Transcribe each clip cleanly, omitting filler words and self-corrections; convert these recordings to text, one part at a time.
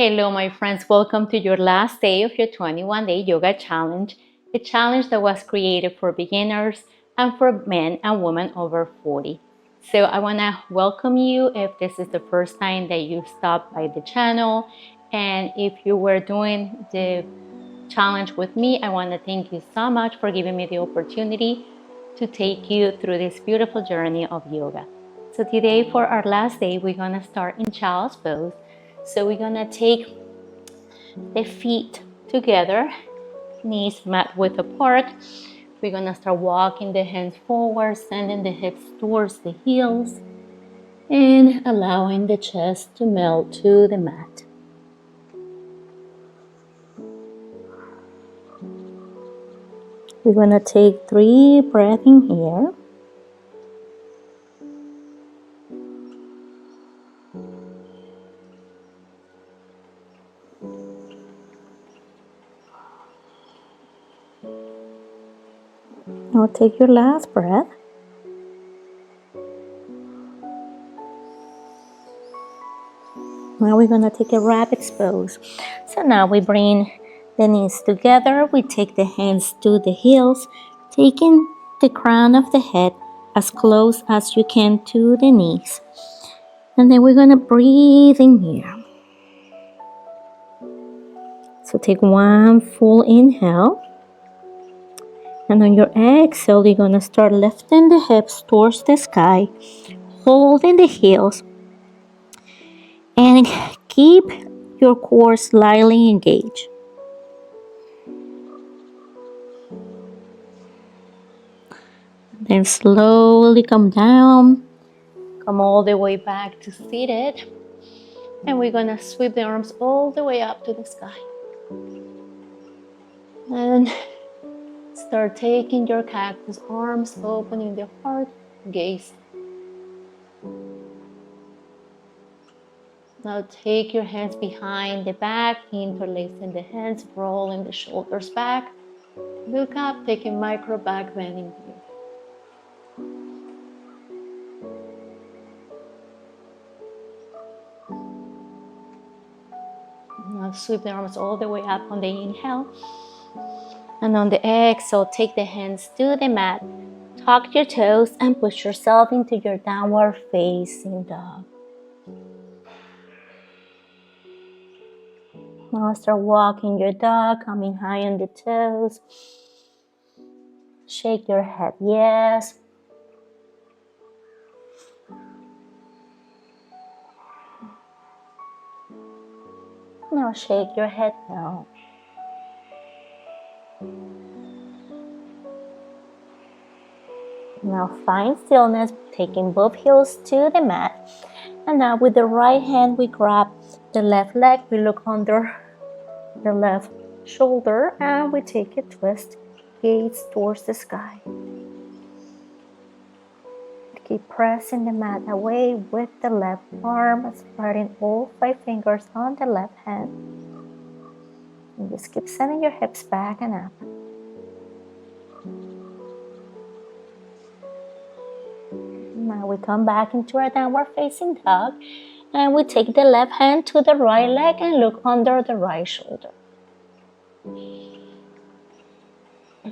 Hello, my friends. Welcome to your last day of your 21-day yoga challenge, a challenge that was created for beginners and for men and women over 40. So I want to welcome you if this is the first time that you stopped by the channel. And if you were doing the challenge with me, I want to thank you so much for giving me the opportunity to take you through this beautiful journey of yoga. So today, for our last day, we're going to start in child's pose. So we're going to take the feet together, knees mat width apart. We're going to start walking the hands forward, sending the hips towards the heels, and allowing the chest to melt to the mat. We're going to take 3 breaths in here. Now take your last breath. Now we're going to take a rabbit pose. So now we bring the knees together. We take the hands to the heels, taking the crown of the head as close as you can to the knees. And then we're going to breathe in here. So take 1 full inhale. And on your exhale, you're going to start lifting the hips towards the sky, holding the heels, and keep your core slightly engaged. Then slowly come down, come all the way back to seated. And we're going to sweep the arms all the way up to the sky. And start taking your cactus arms, opening the heart, gaze. Now take your hands behind the back, interlacing the hands, rolling the shoulders back. Look up, taking micro back bending here. Now sweep the arms all the way up on the inhale. And on the exhale, take the hands to the mat, tuck your toes, and push yourself into your downward facing dog. Now start walking your dog, coming high on the toes. Shake your head, yes. Now shake your head, no. Now find stillness, taking both heels to the mat. And now with the right hand, we grab the left leg. We look under the left shoulder and we take a twist, gaze towards the sky. Keep pressing the mat away with the left arm, spreading all 5 fingers on the left hand. And just keep sending your hips back and up. Now we come back into our downward facing dog and we take the left hand to the right leg and look under the right shoulder.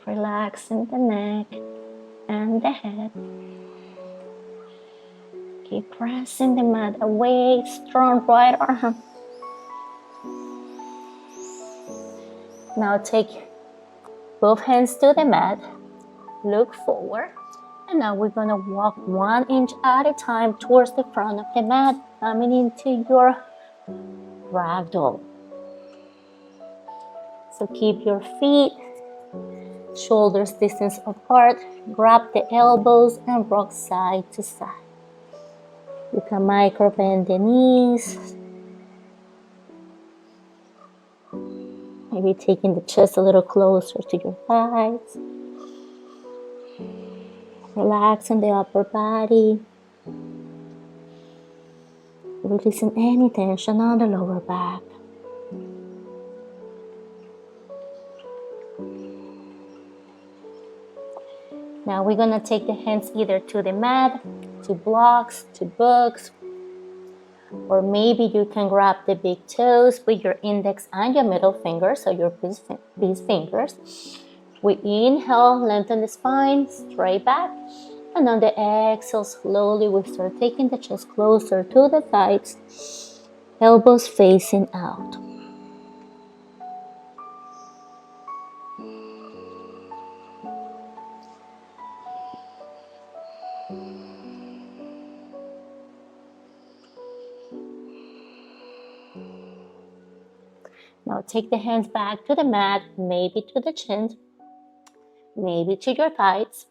Relaxing the neck and the head. Keep pressing the mat away, strong right arm. Now take both hands to the mat, look forward. And now we're going to walk 1 inch at a time towards the front of the mat, coming into your ragdoll. So keep your feet, shoulders distance apart, grab the elbows and rock side to side. You can micro bend the knees. Maybe taking the chest a little closer to your thighs. Relaxing the upper body. Releasing any tension on the lower back. Now we're going to take the hands either to the mat, to blocks, to books, Or maybe you can grab the big toes with your index and your middle finger, so your these fingers. We inhale, lengthen the spine, straight back. And on the exhale, slowly we start taking the chest closer to the thighs, elbows facing out. Now take the hands back to the mat, maybe to the chin, maybe to your thighs.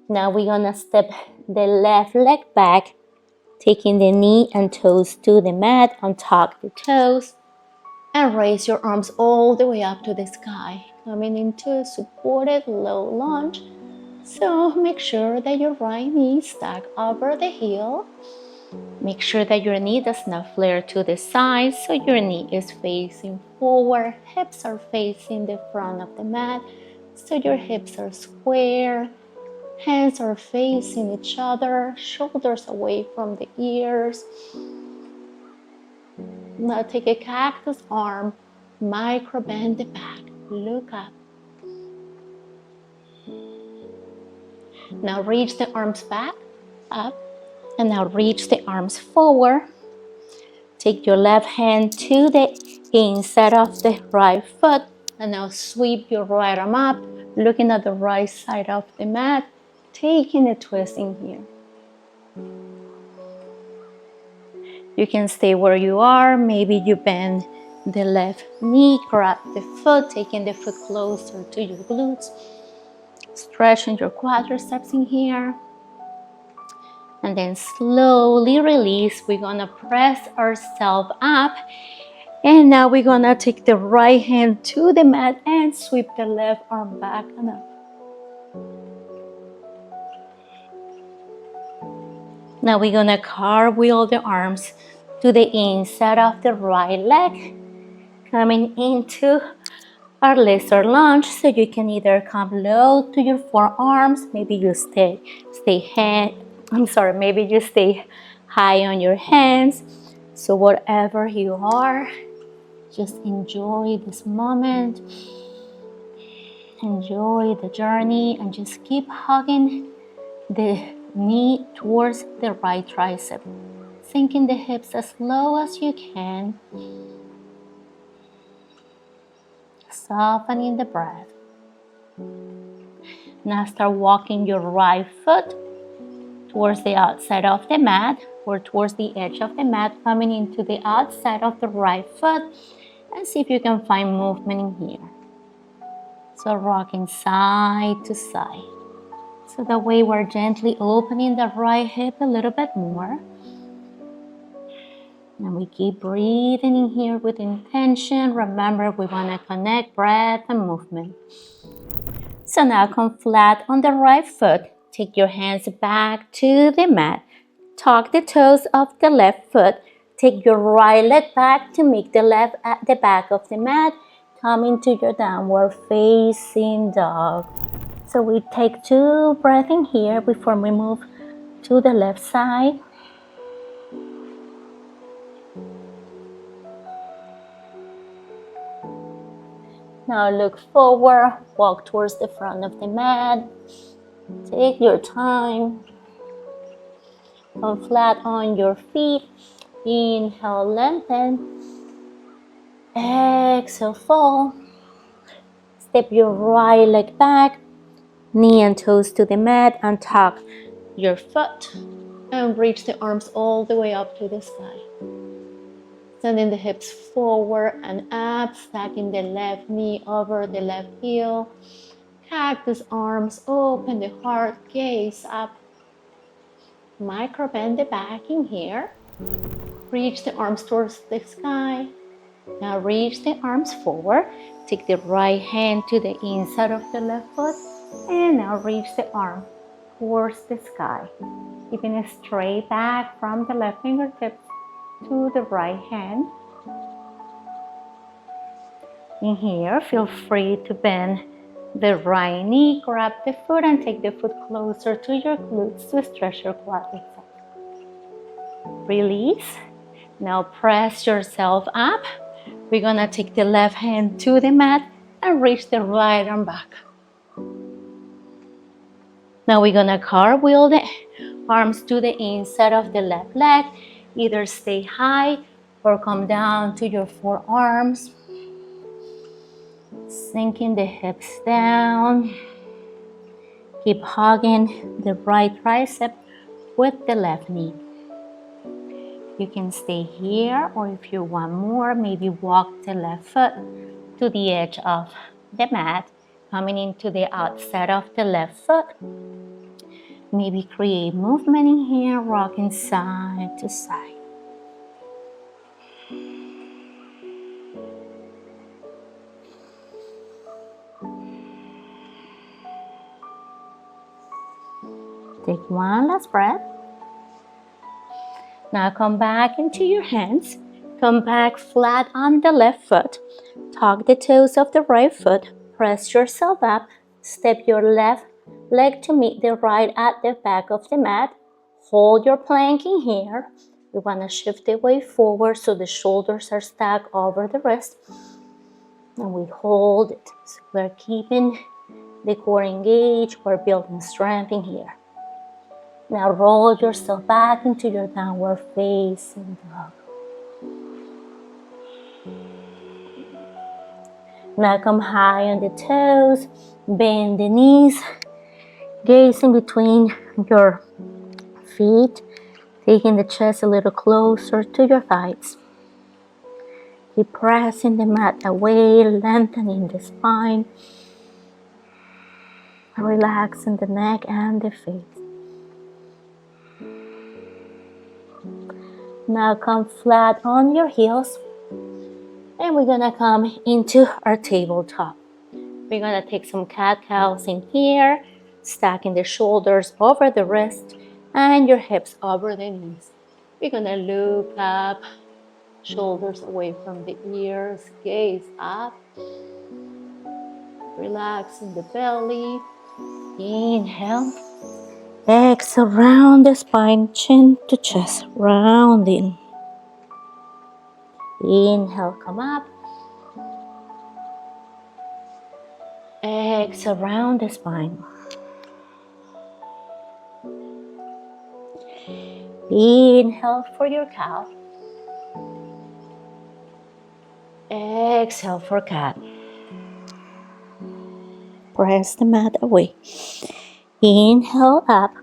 Now we're gonna step the left leg back, taking the knee and toes to the mat, untuck the toes, and raise your arms all the way up to the sky, coming into a supported low lunge. So make sure that your right knee is stacked over the heel. Make sure that your knee does not flare to the side, so your knee is facing forward, hips are facing the front of the mat, so your hips are square, hands are facing each other, shoulders away from the ears. Now take a cactus arm, micro bend the back, look up. Now reach the arms back, up, and now reach the arms forward. Take your left hand to the inside of the right foot, and now sweep your right arm up, looking at the right side of the mat, taking a twist in here. You can stay where you are. Maybe you bend the left knee, grab the foot, taking the foot closer to your glutes, stretching your quadriceps in here. And then slowly release. We're gonna press ourselves up. And now we're gonna take the right hand to the mat and sweep the left arm back and up. Now we're gonna cartwheel the arms to the inside of the right leg, coming into our lesser lunge. So you can either come low to your forearms, maybe you stay maybe you stay high on your hands. So whatever you are, just enjoy this moment, enjoy the journey, and just keep hugging the knee towards the right tricep, sinking the hips as low as you can, softening the breath. Now start walking your right foot towards the outside of the mat, or towards the edge of the mat, coming into the outside of the right foot, and see if you can find movement in here. So rocking side to side. So that way we're gently opening the right hip a little bit more. And we keep breathing in here with intention. Remember, we want to connect breath and movement. So now come flat on the right foot. Take your hands back to the mat. Tuck the toes of the left foot. Take your right leg back to meet the left at the back of the mat. Come into your downward facing dog. So we take 2 breaths in here before we move to the left side. Now look forward, walk towards the front of the mat. Take your time. Come flat on your feet. Inhale, lengthen. Exhale, fall. Step your right leg back. Knee and toes to the mat. Untuck your foot. And reach the arms all the way up to the sky. Sending the hips forward and up. Stacking the left knee over the left heel. Cactus arms, open the heart, gaze up. Micro bend the back in here. Reach the arms towards the sky. Now reach the arms forward. Take the right hand to the inside of the left foot. And now reach the arm towards the sky. Keeping it straight back from the left fingertips to the right hand. In here, feel free to bend the right knee, grab the foot and take the foot closer to your glutes to stretch your quadriceps. Release. Now press yourself up. We're gonna take the left hand to the mat and reach the right arm back. Now we're gonna cartwheel the arms to the inside of the left leg. Either stay high or come down to your forearms. Sinking the hips down. Keep hugging the right tricep with the left knee. You can stay here, or if you want more, maybe walk the left foot to the edge of the mat, coming into the outside of the left foot. Maybe create movement in here, rocking side to side. Take one last breath. Now come back into your hands. Come back flat on the left foot. Tuck the toes of the right foot. Press yourself up. Step your left leg to meet the right at the back of the mat. Hold your plank in here. You want to shift the weight forward so the shoulders are stacked over the wrist. And we hold it. So we're keeping the core engaged. We're building strength in here. Now roll yourself back into your downward facing dog. Now come high on the toes, bend the knees, gaze in between your feet, taking the chest a little closer to your thighs. Keep pressing the mat away, lengthening the spine, relaxing the neck and the face. Now come flat on your heels, and we're gonna come into our tabletop. We're gonna take some cat-cows in here, stacking the shoulders over the wrist and your hips over the knees. We're gonna look up, shoulders away from the ears, gaze up, relaxing the belly. Inhale. Exhale, round the spine, chin to chest, rounding. Inhale, come up. Exhale, round the spine. Inhale for your cow. Exhale for cat. Press the mat away. Inhale up.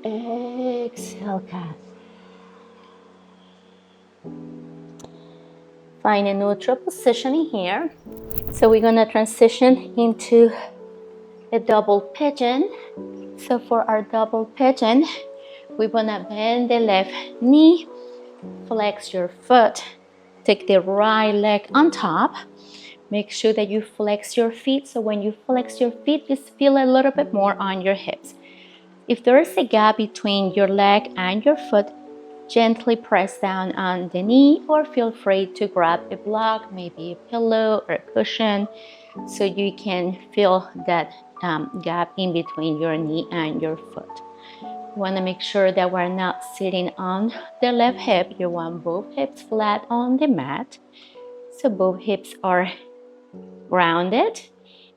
Exhale, cat. Find a neutral position in here. So we're gonna transition into a double pigeon. So for our double pigeon, we wanna bend the left knee, flex your foot, take the right leg on top. Make sure that you flex your feet. So when you flex your feet, just feel a little bit more on your hips. If there is a gap between your leg and your foot, gently press down on the knee, or feel free to grab a block, maybe a pillow or a cushion, so you can feel that gap in between your knee and your foot. You want to make sure that we're not sitting on the left hip. You want both hips flat on the mat, so both hips are grounded,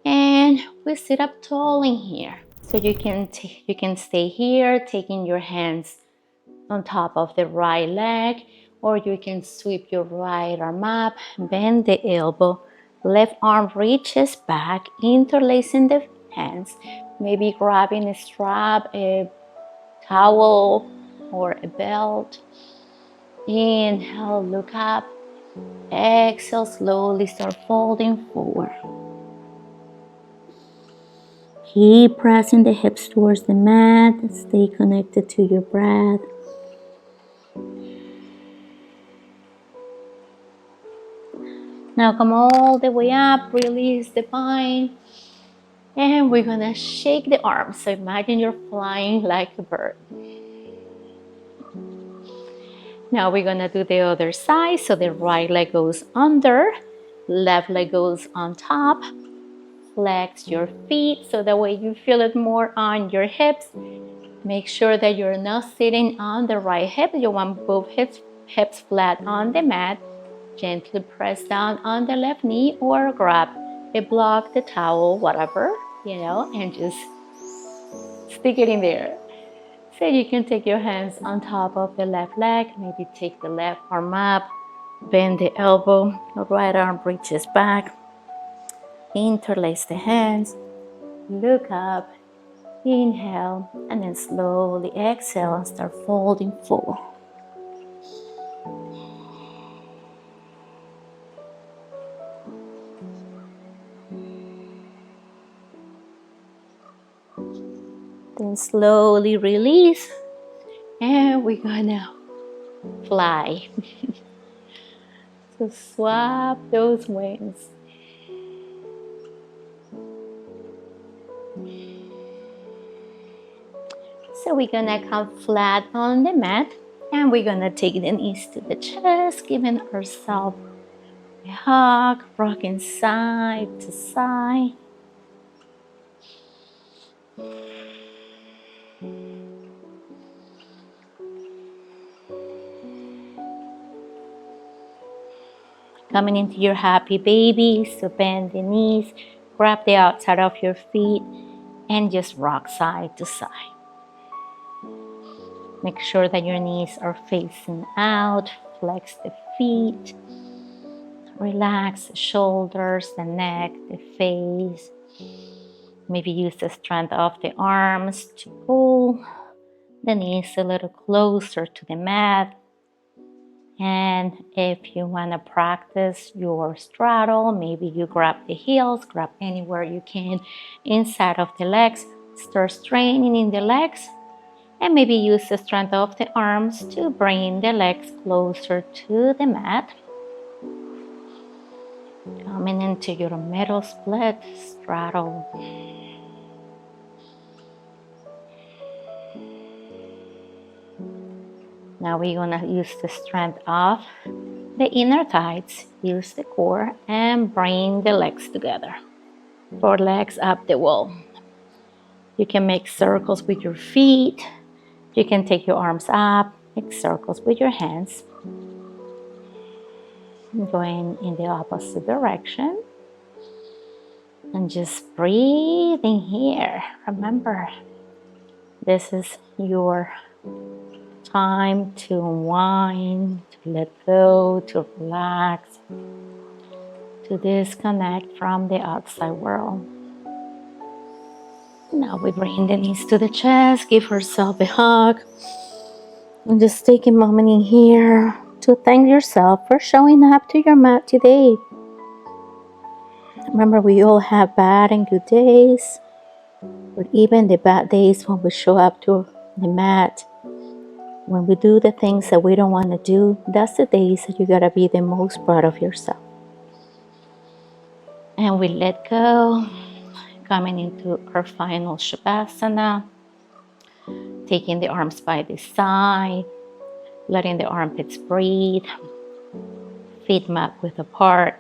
and we sit up tall in here. So you can stay here, taking your hands on top of the right leg, or you can sweep your right arm up, bend the elbow, left arm reaches back, interlacing the hands, maybe grabbing a strap, a towel, or a belt. Inhale, look up. Exhale, slowly start folding forward. Keep pressing the hips towards the mat. Stay connected to your breath. Now come all the way up, release the spine, and we're gonna shake the arms. So imagine you're flying like a bird. Now we're gonna do the other side. So the right leg goes under, left leg goes on top. Flex your feet so that way you feel it more on your hips. Make sure that you're not sitting on the right hip. You want both hips flat on the mat. Gently press down on the left knee or grab a block, the towel, whatever, and just stick it in there. So you can take your hands on top of the left leg, maybe take the left arm up, bend the elbow, right arm reaches back, interlace the hands, look up, inhale, and then slowly exhale and start folding forward. Then slowly release, and we're gonna fly. So swap those wings. So we're gonna come flat on the mat, and we're gonna take the knees to the chest, giving ourselves a hug, rocking side to side. Coming into your happy baby, so bend the knees, grab the outside of your feet, and just rock side to side. Make sure that your knees are facing out, flex the feet, relax the shoulders, the neck, the face. Maybe use the strength of the arms to pull the knees a little closer to the mat. And if you want to practice your straddle, maybe you grab the heels, grab anywhere you can inside of the legs, start straining in the legs, and maybe use the strength of the arms to bring the legs closer to the mat. Coming into your middle split straddle. Now we're gonna use the strength of the inner thighs, use the core, and bring the legs together. 4 legs up the wall. You can make circles with your feet. You can take your arms up, make circles with your hands. Going in the opposite direction. And just breathing here. Remember, this is your time to unwind, to let go, to relax, to disconnect from the outside world. Now we bring the knees to the chest, give yourself a hug, and just take a moment in here to thank yourself for showing up to your mat today. Remember, we all have bad and good days, but even the bad days when we show up to the mat, when we do the things that we don't want to do, that's the days that you gotta be the most proud of yourself. And we let go, coming into our final Savasana, taking the arms by the side, letting the armpits breathe, feet mat width apart,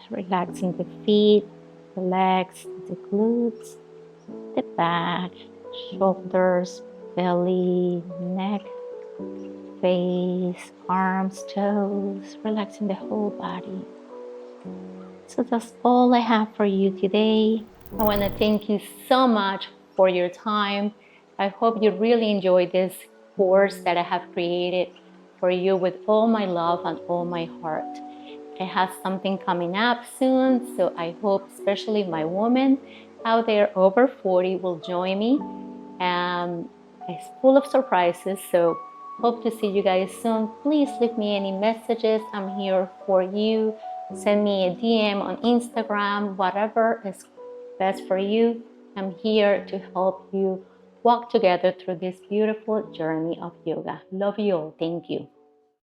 relaxing the feet, the legs, the glutes, the back, shoulders, belly, neck, face, arms, toes, relaxing the whole body. So that's all I have for you today. I want to thank you so much for your time. I hope you really enjoyed this course that I have created for you with all my love and all my heart. I have something coming up soon, so I hope especially my women out there over 40 will join me. It's full of surprises, so hope to see you guys soon. Please leave me any messages. I'm here for you. Send me a DM on Instagram, whatever is best for you. I'm here to help you walk together through this beautiful journey of yoga. Love you all. Thank you.